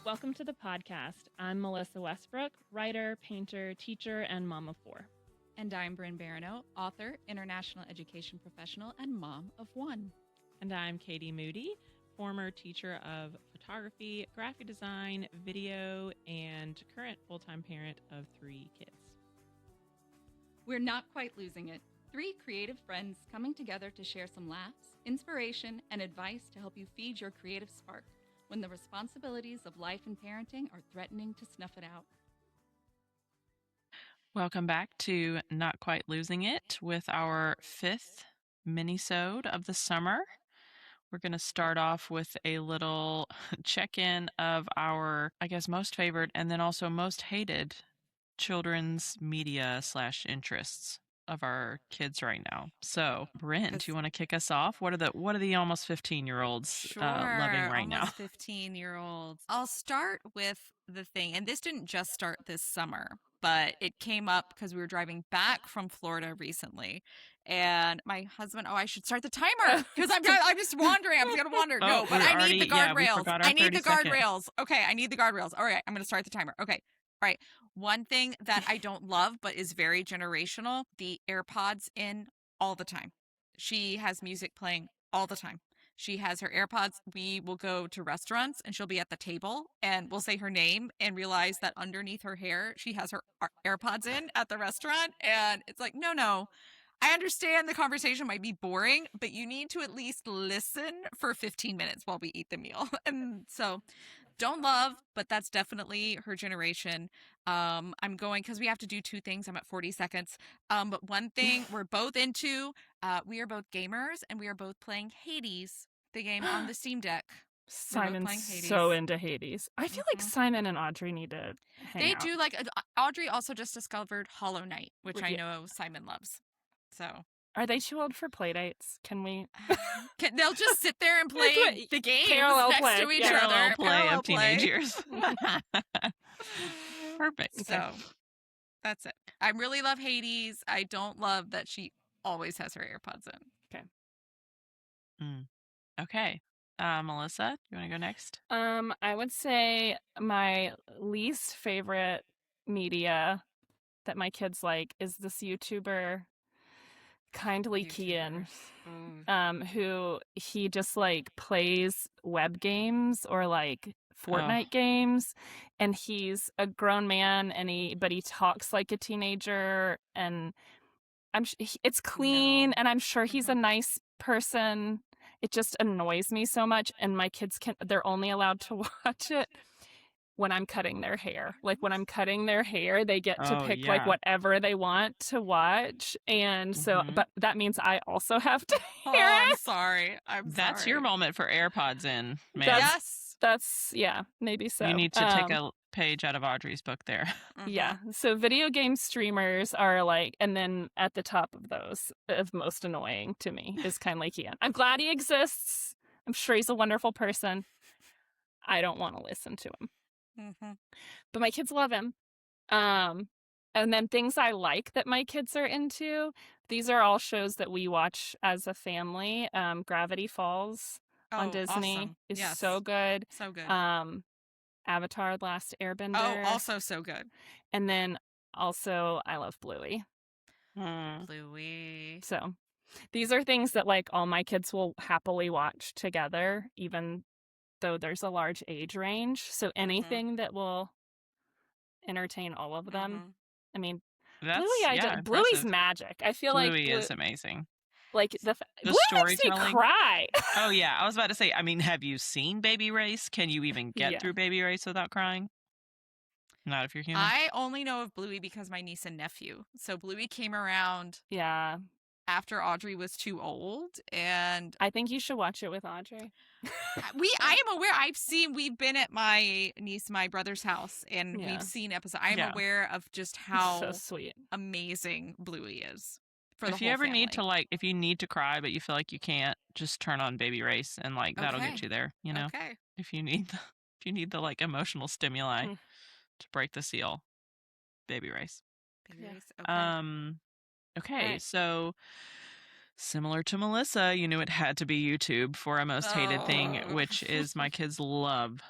Welcome to the podcast. I'm Melissa Westbrook, writer, painter, teacher, and mom of 4. And I'm Bryn Barano, author, international education professional, and mom of 1. And I'm Katie Moody, former teacher of photography, graphic design, video, and current full-time parent of 3 kids. We're not quite losing it. 3 creative friends coming together to share some laughs, inspiration, and advice to help you feed your creative spark when the responsibilities of life and parenting are threatening to snuff it out. Welcome back to Not Quite Losing It with our 5th Minisode of the summer. We're going to start off with a little check-in of our, most favorite and then also most hated children's media / interests of our kids right now. So, Bryn, do you want to kick us off? What are the almost 15-year-olds loving right now? Almost 15-year-olds. I'll start with the thing, and this didn't just start this summer, but it came up because we were driving back from Florida recently, and my husband, I should start the timer because I'm just wandering. I'm just gonna wander. No, but I need the guardrails. I need the guardrails. Okay, I need the guardrails. All right, I'm gonna start the timer. Okay, all right. One thing that I don't love, but is very generational, the AirPods in all the time. She has music playing all the time. She has her AirPods. We will go to restaurants and she'll be at the table and we'll say her name and realize that underneath her hair, she has her AirPods in at the restaurant. And it's like, no. I understand the conversation might be boring, but you need to at least listen for 15 minutes while we eat the meal. And so don't love, but that's definitely her generation. I'm going because we have to do 2 things. I'm at 40 seconds. But one thing we're both into, we are both gamers and we are both playing Hades, the game on the Steam Deck. Simon's so into Hades. I feel like Simon and Audrey need to hang out. They do Audrey also just discovered Hollow Knight, which I know Simon loves. So are they too old for play dates? Can we? They'll just sit there and play the games next to each other. Parallel play of teenage years. Perfect. Okay. So that's it. I really love Hades. I don't love that she always has her AirPods in. Okay. Okay. Melissa, you want to go next? I would say my least favorite media that my kids like is this YouTuber Kindly Kian, who he just plays web games or Fortnite games, and he's a grown man but he talks like a teenager, and it's clean, and I'm sure he's a nice person. It just annoys me so much, and my kids they're only allowed to watch it when I'm cutting their hair. When I'm cutting their hair, they get to pick whatever they want to watch. And so, but that means I also have to hear it. I'm sorry. That's your moment for AirPods in, man. That's maybe so. You need to take a page out of Audrey's book there. Yeah. So video game streamers are and then at the top of those, of most annoying to me is Kindly Kian. I'm glad he exists. I'm sure he's a wonderful person. I don't want to listen to him. But my kids love him. And then things I like that my kids are into. These are all shows that we watch as a family. Gravity Falls on Disney is so good. So good. Avatar: The Last Airbender. Oh, also so good. And then also I love Bluey. Bluey. So these are things that all my kids will happily watch together, even though there's a large age range. So anything that will entertain all of them. I mean, Bluey's magic. I feel Bluey is amazing. The Bluey makes me cry. Oh yeah, I was about to say. I mean, have you seen Baby Race? Can you even get through Baby Race without crying? Not if you're human. I only know of Bluey because my niece and nephew. So Bluey came around. Yeah. After Audrey was too old, and I think you should watch it with Audrey. I am aware. We've been at my brother's house, and we've seen episodes. I am aware of just how so sweet, amazing Bluey is. If you ever need to if you need to cry but you feel like you can't, just turn on Baby Race and that'll get you there. You know, if you need the emotional stimuli to break the seal, Baby Race. Baby Race. Okay, so Similar to Melissa, you knew it had to be YouTube for a most hated thing, which is my kids love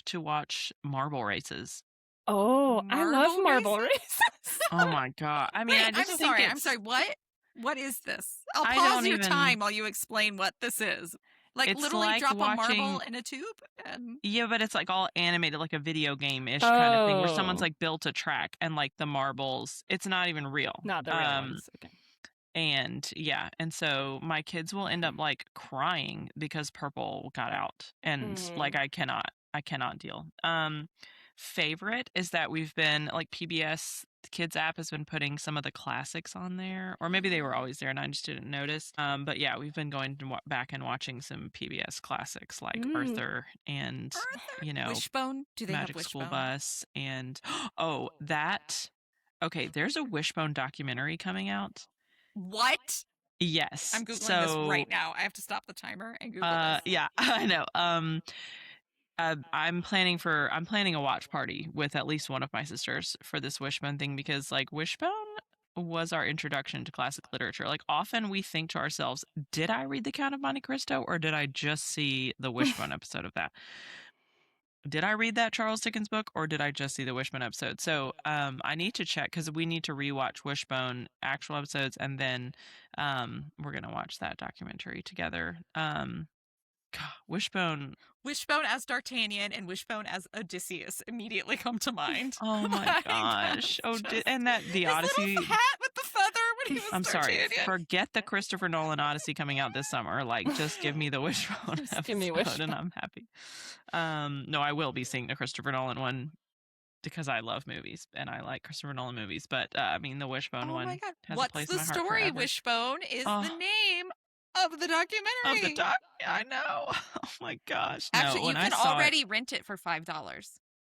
to watch marble races. Oh, I love marble races? races. Oh my God. I mean, Wait, I just I'm think sorry. it's... I'm sorry. What? What is this? I'll I pause don't your even- time while you explain what this is. Like It's literally like drop a marble watching- in a tube and Yeah, but it's like all animated, like a video game-ish kind of thing where someone's Oh. like built a track and like the marbles, it's not even real. Not the real ones. Okay. And yeah, and so my kids will end up like crying because purple got out, and like I cannot deal. Favorite is that we've been like PBS Kids app has been putting some of the classics on there, or maybe they were always there and I just didn't notice. But yeah, we've been going to back and watching some PBS classics like Arthur and you know, Wishbone. Do they Magic have School Wishbone? Bus and okay, there's a Wishbone documentary coming out. What? Yes. I'm Googling this right now. I have to stop the timer and Google this. Yeah, I know. I'm planning a watch party with at least one of my sisters for this Wishbone thing because like Wishbone was our introduction to classic literature. Like often we think to ourselves, did I read The Count of Monte Cristo or did I just see the Wishbone episode of that? Did I read that Charles Dickens book or did I just see the Wishbone episode? So I need to check because we need to rewatch Wishbone actual episodes and then we're going to watch that documentary together. God, Wishbone as D'Artagnan and Wishbone as Odysseus immediately come to mind. Oh my gosh! And that the Odyssey little hat with the feather when he was I'm D'Artagnan. sorry. Forget the Christopher Nolan Odyssey coming out this summer. Like, just give me the Wishbone episode, give me Wishbone. and I'm happy. No, I will be seeing the Christopher Nolan one because I love movies and I like Christopher Nolan movies. But I mean, the Wishbone one has a place in my heart story? forever. Wishbone is the name of the documentary. Of the doc, I know. Oh my gosh! Actually, no, you can already rent it for $5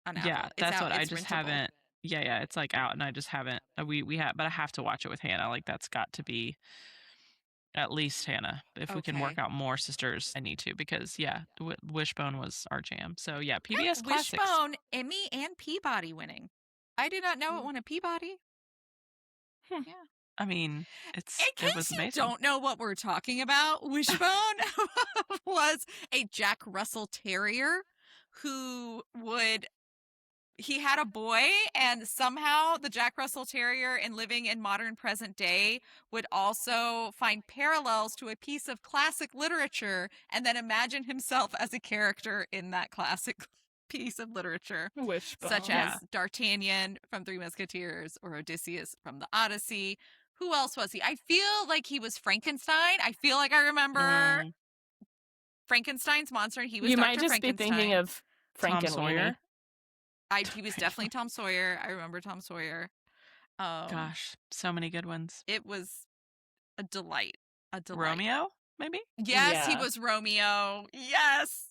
on Apple. Yeah, that's what I just rentable. haven't. Yeah, it's like out, and I just haven't. We have, but I have to watch it with Hannah. Like that's got to be at least Hannah. If we can work out more sisters, I need to because yeah, Wishbone was our jam. So yeah, PBS classics. Wishbone, Emmy and Peabody winning. I did not know it won a Peabody. Yeah. I mean, In it was case amazing. you don't know what we're talking about, Wishbone was a Jack Russell Terrier who he had a boy, and somehow the Jack Russell Terrier in living in modern present day would also find parallels to a piece of classic literature and then imagine himself as a character in that classic piece of literature. Wishbone. Such as D'Artagnan from Three Musketeers or Odysseus from the Odyssey. Who else was he? I feel like he was Frankenstein. I feel like I remember Frankenstein's monster, and he was You Dr. might just be thinking of Tom Sawyer. He was definitely Tom Sawyer. I remember Tom Sawyer. Gosh, so many good ones. It was a delight. Romeo, maybe? Yes, he was Romeo. Yes.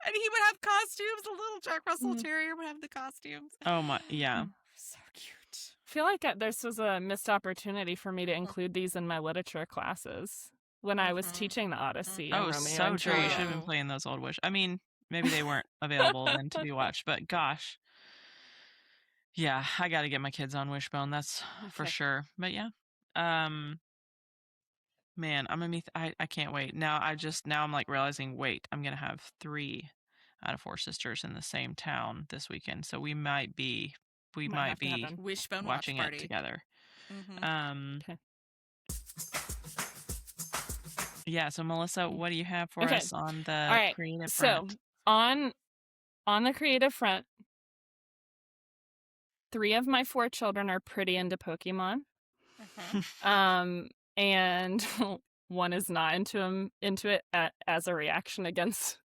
And he would have costumes. The little Jack Russell Terrier would have the costumes. Oh my, yeah. So cute. I feel like this was a missed opportunity for me to include these in my literature classes when I was teaching the Odyssey. And Romeo so and true. You Juliet. should have been playing those old Wish. I mean, maybe they weren't available then to be watched, but gosh. Yeah, I got to get my kids on Wishbone. That's for sure. But yeah. Man, I can't wait. Now I'm like realizing, wait, I'm going to have 3 out of 4 sisters in the same town this weekend. So we might be Wishbone watching watch party it together. Okay. Yeah, so Melissa, what do you have for us on the creative front? So on the creative front, 3 of my 4 children are pretty into Pokemon. And one is not into it as a reaction against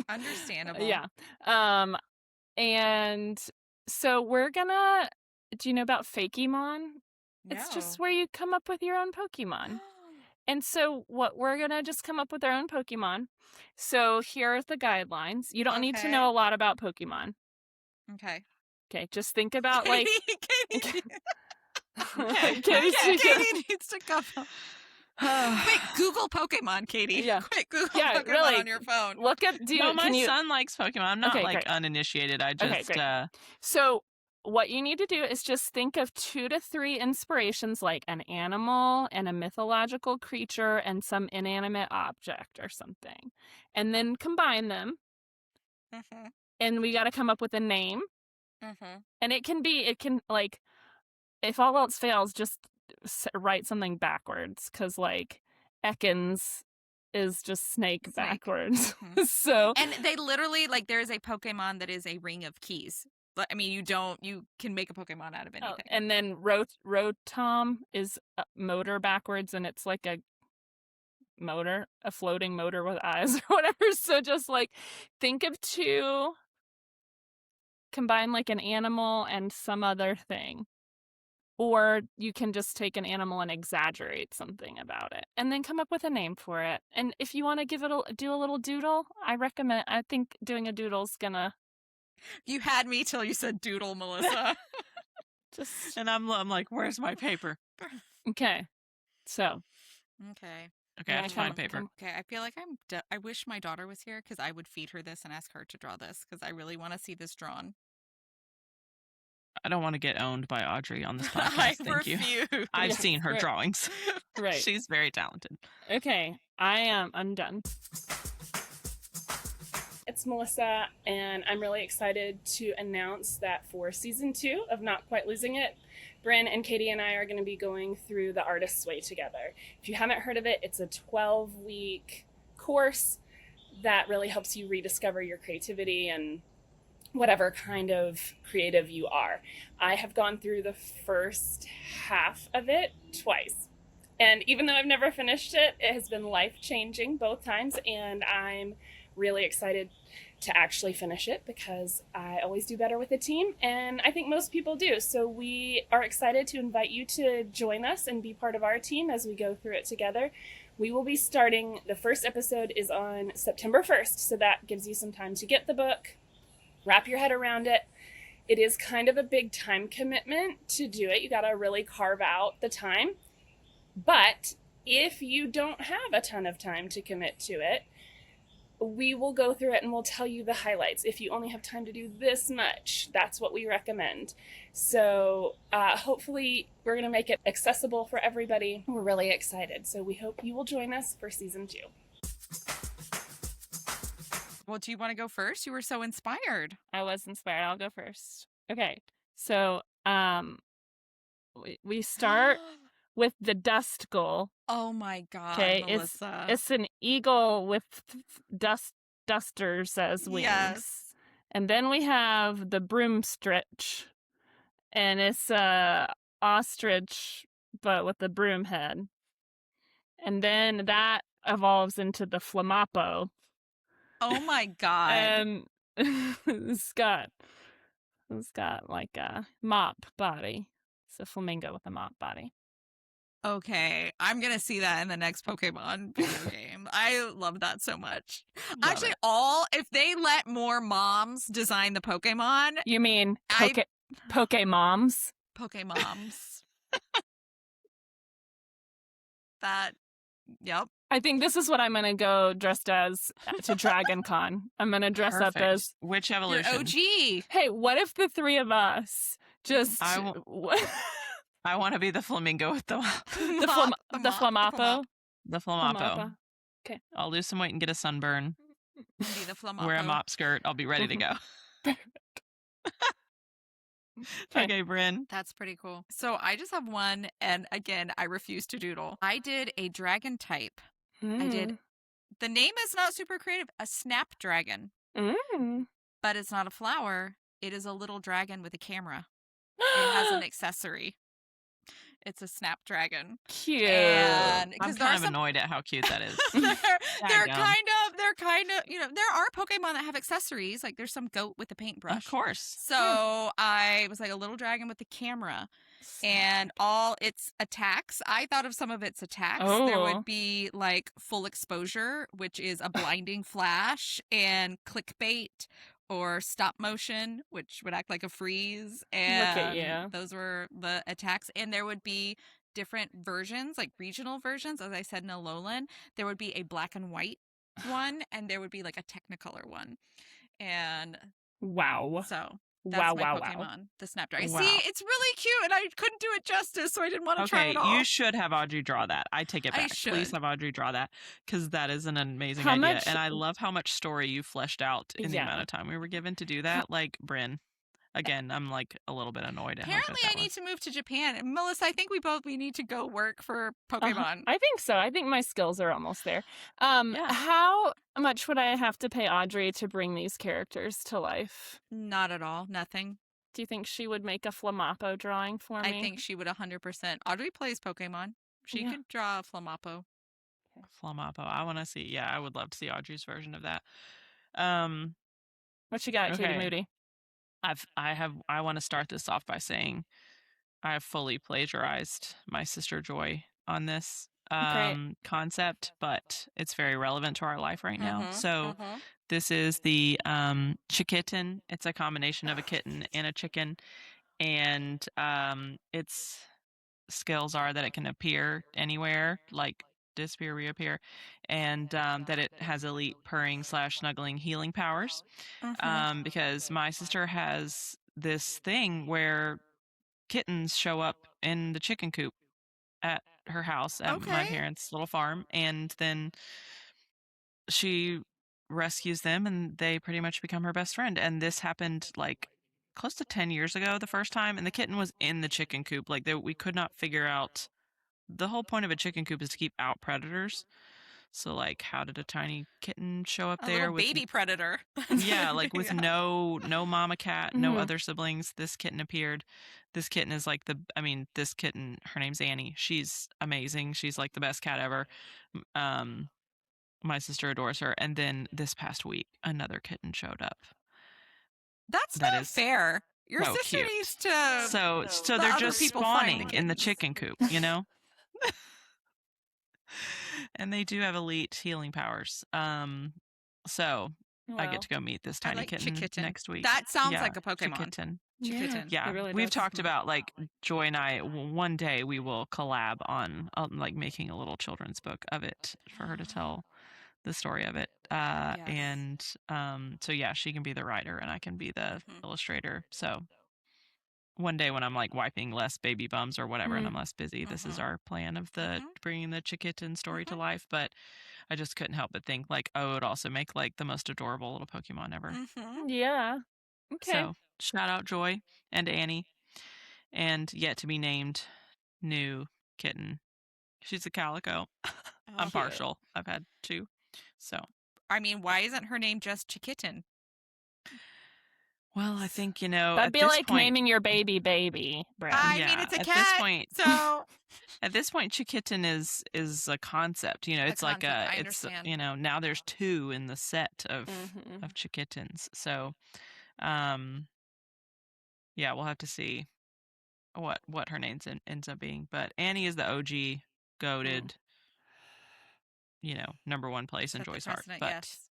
Understandable. Yeah. And so we're gonna, do you know about Fakemon? No. It's just where you come up with your own Pokemon. And so we're gonna just come up with our own Pokemon. So here are the guidelines. You don't need to know a lot about Pokemon. Okay. Okay, just think about like Katie Katie needs to come. Quick, Google Pokemon, Katie. Yeah. Quick, Google Pokemon really, on your phone. Look at my son likes Pokemon. I'm not uninitiated. I just So what you need to do is just think of 2 to 3 inspirations, like an animal and a mythological creature and some inanimate object or something, and then combine them. Mm-hmm. And we got to come up with a name. Mm-hmm. And it can like, if all else fails, just write something backwards, because like Ekans is just snake backwards. Mm-hmm. So, and they literally, like, there's a Pokemon that is a ring of keys. But I mean, you can make a Pokemon out of anything. and then Rotom is motor backwards, and it's like a floating motor with eyes or whatever. So just like think of 2, combine like an animal and some other thing. Or you can just take an animal and exaggerate something about it, and then come up with a name for it. And if you want to do a little doodle, I think doing a doodle's gonna. You had me till you said doodle, Melissa. And I'm like, where's my paper? Okay. So. Okay. Okay, I have to find paper. Okay, I feel like I wish my daughter was here, because I would feed her this and ask her to draw this, because I really want to see this drawn. I don't want to get owned by Audrey on this podcast. I Thank you. refuse. I've seen her drawings. Right. She's very talented. Okay, I'm done. It's Melissa, and I'm really excited to announce that for season 2 of Not Quite Losing It, Bryn and Katie and I are going to be going through the Artist's Way together. If you haven't heard of it, it's a 12-week course that really helps you rediscover your creativity and whatever kind of creative you are. I have gone through the first half of it twice. And even though I've never finished it, it has been life-changing both times, and I'm really excited to actually finish it, because I always do better with a team, and I think most people do. So we are excited to invite you to join us and be part of our team as we go through it together. We will be starting, the first episode is on September 1st, so that gives you some time to get the book, wrap your head around it. It is kind of a big time commitment to do it. You got to really carve out the time. But if you don't have a ton of time to commit to it, we will go through it and we'll tell you the highlights. If you only have time to do this much, that's what we recommend. So hopefully we're going to make it accessible for everybody. We're really excited. So we hope you will join us for season 2. Well, do you want to go first? You were so inspired. I was inspired. I'll go first. Okay. So we start with the dust gull. Oh my God, okay, Melissa. It's an eagle with dusters as wings. Yes. And then we have the broomstritch, and it's a ostrich but with a broom head. And then that evolves into the flamapo. Oh my God. And it's got like a mop body. It's a flamingo with a mop body. Okay, I'm going to see that in the next Pokemon video game. I love that so much. Actually, if they let more moms design the Pokemon. You mean Pokemoms? Pokemoms. Yep. I think this is what I'm going to go dressed as to Dragon Con. I'm going to dress up as... Which evolution? Your OG. Hey, what if the 3 of us just... I want to be the flamingo with the flamapo. The flamapo. Okay. I'll lose some weight and get a sunburn. Be the flamapo. Wear a mop skirt. I'll be ready to go. Okay, Bryn. That's pretty cool. So I just have one, and again, I refuse to doodle. I did a dragon type. I did. The name is not super creative. A snapdragon. But it's not a flower. It is a little dragon with a camera. It has an accessory. It's a snapdragon. Cute. And I'm kind of annoyed at how cute that is. they're kind of, there are Pokemon that have accessories. Like there's some goat with a paintbrush. Of course. So I was like a little dragon with a camera. And all its attacks, I thought of some of its attacks. There would be like full exposure, which is a blinding flash, and clickbait, or stop motion, which would act like a freeze. And those were the attacks. And there would be different versions, like regional versions. As I said, in Alolan, there would be a black and white one, and there would be like a Technicolor one. And wow. So That's Wow, my wow, Pokemon, wow. the Snapdragon. Wow. See, it's really cute, and I couldn't do it justice, so I didn't want to try Okay, it all. you should have Audrey draw that. I take it I back. Please should. have Audrey draw that because that is an amazing How idea. much- And I love how much story you fleshed out in the Yeah. amount of time we were given to do that. Like, Bryn, again, I'm like a little bit annoyed at how Apparently, good I that need was. to move to Japan. And Melissa, I think we need to go work for Uh-huh. Pokemon. I think so. I think my skills are almost there. Yeah. How much would I have to pay Audrey to bring these characters to life? Not at all. Nothing. Do you think she would make a Flamapo drawing for me? I think she would 100%. Audrey plays Pokemon. She Yeah. could draw a Flamapo. Flamapo. I want to see. Yeah, I would love to see Audrey's version of that. What you got, Katie Okay. Moody? I want to start this off by saying I have fully plagiarized my sister Joy on this Great. concept, but it's very relevant to our life right now. Mhm, So mhm. this is the Chickitten. It's a combination of a kitten and a chicken, and its skills are that it can appear anywhere, like disappear, reappear, and that it has elite purring / snuggling healing powers. Because my sister has this thing where kittens show up in the chicken coop at her house at my Okay. parents' little farm, and then she rescues them and they pretty much become her best friend. And this happened like close to 10 years ago the first time, and the kitten was in the chicken coop. Like we could not figure out, the whole point of a chicken coop is to keep out predators. So like, how did a tiny kitten show up A there little with baby predator. yeah, like with Yeah. no mama cat, no Mhm. other siblings. This kitten appeared. This kitten is like this kitten, her name's Annie. She's amazing. She's like the best cat ever. My sister adores her. And then this past week, another kitten showed up. That's That not is fair. Your so sister cute. needs to. So let they're other just people find the spawning in the kittens. chicken coop, you know? And they do have elite healing powers. So I get to go meet this I tiny like kitten Chickitten. next week. That sounds Yeah, like a Pokemon. Chickitten. Chickitten. Yeah, It really we've does. talked about like Joy and I. One day we will collab on like making a little children's book of it for her to tell the story of it. Yes. And so yeah, she can be the writer and I can be the illustrator. So one day when I'm like wiping less baby bums or whatever, and I'm less busy, this is our plan of the bringing the Chickitten story to life. But I just couldn't help but think like, oh, it would also make like the most adorable little Pokemon ever. Yeah. Okay. So shout out Joy and Annie, and yet to be named new kitten. She's a calico. I'm Cute. partial. I've had two. So I mean, why isn't her name just Chickitten? well, I think That'd at be this like point, naming your baby, Brad. I yeah, mean, it's a at cat. this point, So at this point, Chickitten is a concept. You know, it's like concept, I it's understand. now there's two in the set of Mhm. Chickittens. So, yeah, we'll have to see what her name ends up being. But Annie is the OG goated, #1 place in Set the Joy's heart. precedent, But yes.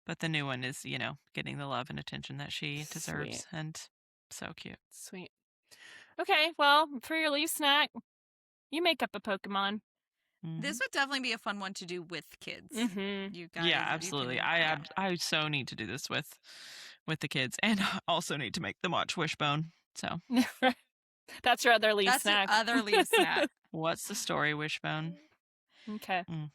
but the new one is getting the love and attention that she deserves, Sweet. and so cute. Sweet. Okay, well, for your leaf snack, you make up a Pokemon. This would definitely be a fun one to do with kids. Mm-hmm. You guys, Yeah, you absolutely. can- I so need to do this with the kids, and also need to make them watch Wishbone. So That's your other leaf That's snack. your other leaf snack. what's the story, Wishbone? Okay. Mm.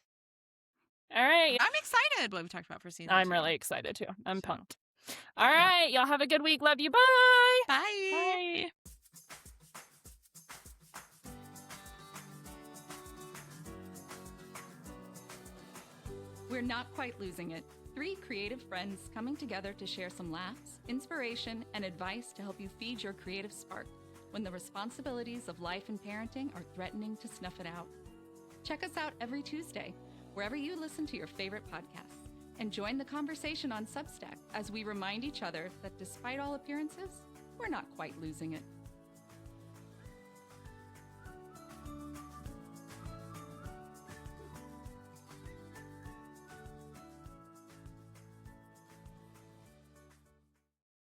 All right. I'm excited what we talked about for season I'm 2. really excited too. I'm So. pumped. All right. Y'all have a good week. Love you. Bye. Bye. Bye. We're not quite losing it. 3 creative friends coming together to share some laughs, inspiration, and advice to help you feed your creative spark when the responsibilities of life and parenting are threatening to snuff it out. Check us out every Tuesday, wherever you listen to your favorite podcasts, and join the conversation on Substack as we remind each other that despite all appearances, we're not quite losing it.